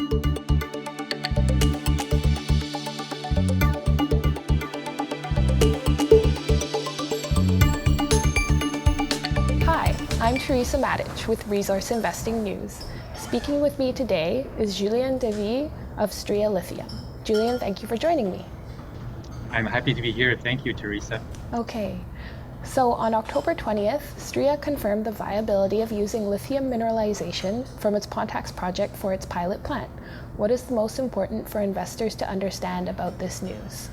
Hi, I'm Teresa Matic with Resource Investing News. Speaking with me today is Julien Davy of Stria Lithium. Julien, thank you for joining me. I'm happy to be here. Thank you, Teresa. Okay, so on October 20th, Stria confirmed the viability of using lithium mineralization from its Pontax project for its pilot plant. What is the most important for investors to understand about this news?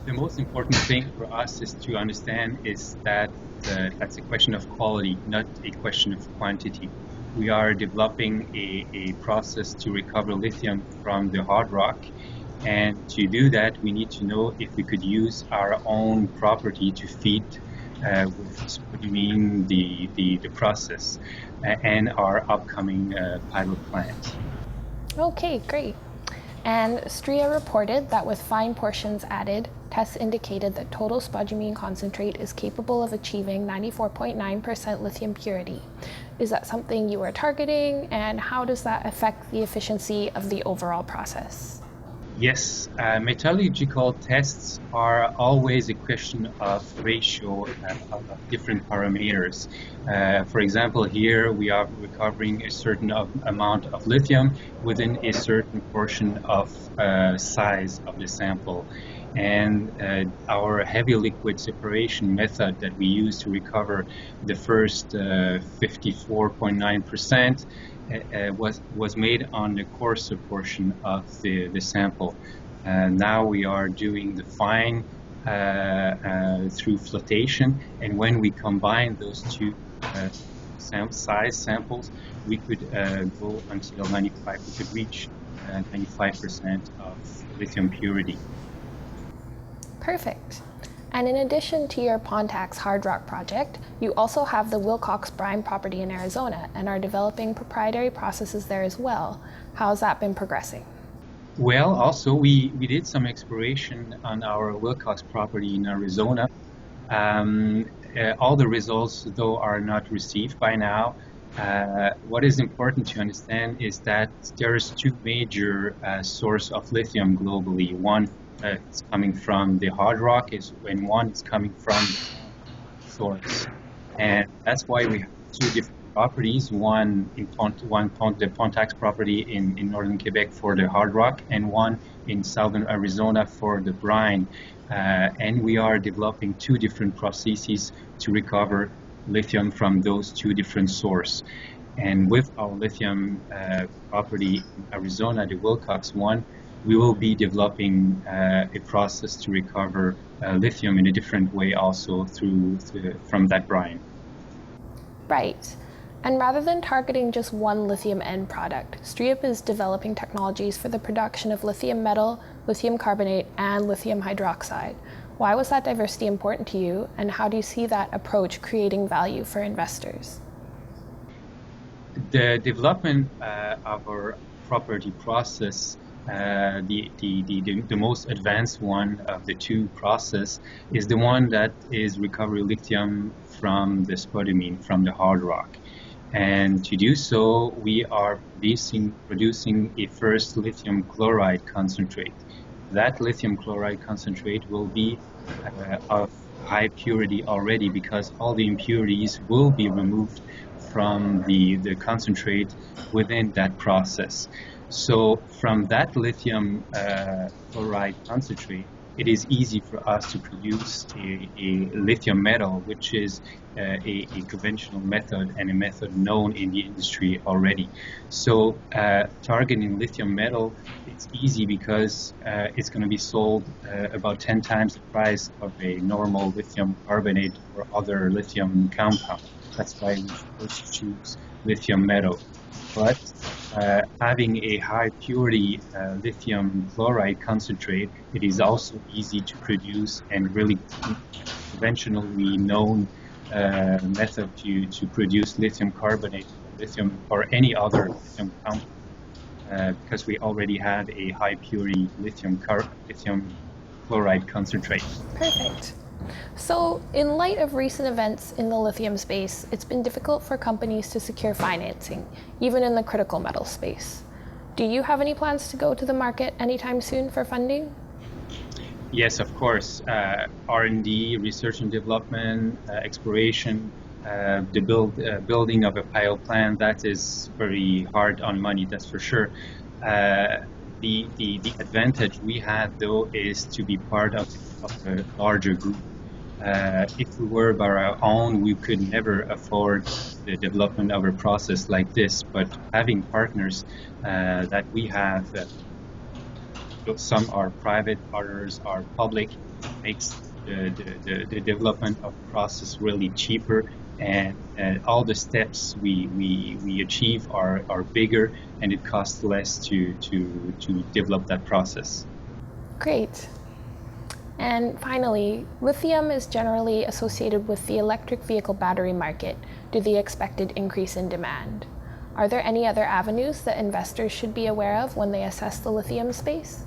The most important thing for us is to understand is that that's a question of quality, not a question of quantity. We are developing a process to recover lithium from the hard rock. And to do that, we need to know if we could use our own property to feed with spodumene the process and our upcoming pilot plant. Okay, great. And Stria reported that with fine portions added, tests indicated that total spodumene concentrate is capable of achieving 94.9% lithium purity. Is that something you are targeting, and how does that affect the efficiency of the overall process? Yes, metallurgical tests are always a question of ratio of different parameters. For example, here we are recovering a certain amount of lithium within a certain portion of size of the sample. And our heavy liquid separation method that we use to recover the first 54.9% was made on the coarser portion of the sample. Now we are doing the fine through flotation, and when we combine those two size samples, we could go until 95. We could reach 95% of lithium purity. Perfect. And in addition to your Pontax hard rock project, you also have the Willcox brine property in Arizona and are developing proprietary processes there as well. How has that been progressing? Well, also we did some exploration on our Willcox property in Arizona. All the results, though, are not received by now. What is important to understand is that there's two major sources of lithium globally. One is coming from the hard rock, and one is coming from the source. And that's why we have two different properties, one the Pontax property in northern Quebec for the hard rock, and one in southern Arizona for the brine. And we are developing two different processes to recover lithium from those two different sources. And with our lithium property in Arizona, the Willcox one, we will be developing a process to recover lithium in a different way also from that brine. Right. And rather than targeting just one lithium end product, Stria is developing technologies for the production of lithium metal, lithium carbonate, and lithium hydroxide. Why was that diversity important to you, and how do you see that approach creating value for investors? The development of our property process, the most advanced one of the two process, is the one that is recovering lithium from the spodumene, from the hard rock. And to do so, we are producing a first lithium chloride concentrate. That lithium chloride concentrate will be of high purity already, because all the impurities will be removed from the concentrate within that process. So from that lithium chloride concentrate, it is easy for us to produce a lithium metal, which is a conventional method and a method known in the industry already. So targeting lithium metal, it's easy because it's going to be sold about 10 times the price of a normal lithium carbonate or other lithium compound. That's why we first choose lithium metal. But having a high purity lithium chloride concentrate, it is also easy to produce and really conventionally known method to produce lithium carbonate, lithium or any other lithium compound, because we already have a high purity lithium chloride concentrate. Perfect. So, in light of recent events in the lithium space, it's been difficult for companies to secure financing, even in the critical metal space. Do you have any plans to go to the market anytime soon for funding? Yes, of course. R&D, research and development, exploration, the building of a pilot plant, that is very hard on money, that's for sure. The advantage we have, though, is to be part of a larger group. If we were by our own, we could never afford the development of a process like this. But having partners that we have, some are private, others are public, makes the development of the process really cheaper, and all the steps we achieve are bigger, and it costs less to develop that process. Great. And finally, lithium is generally associated with the electric vehicle battery market due to the expected increase in demand. Are there any other avenues that investors should be aware of when they assess the lithium space?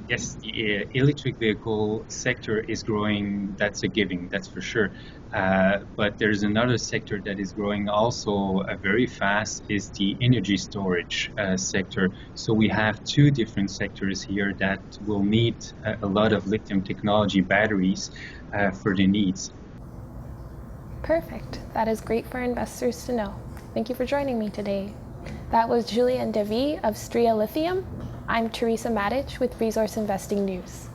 Yes, the electric vehicle sector is growing, that's a given, that's for sure. But there's another sector that is growing also very fast, is the energy storage sector. So we have two different sectors here that will need a lot of lithium technology batteries for the needs. Perfect. That is great for investors to know. Thank you for joining me today. That was Julien Davy of Stria Lithium. I'm Teresa Matic with Resource Investing News.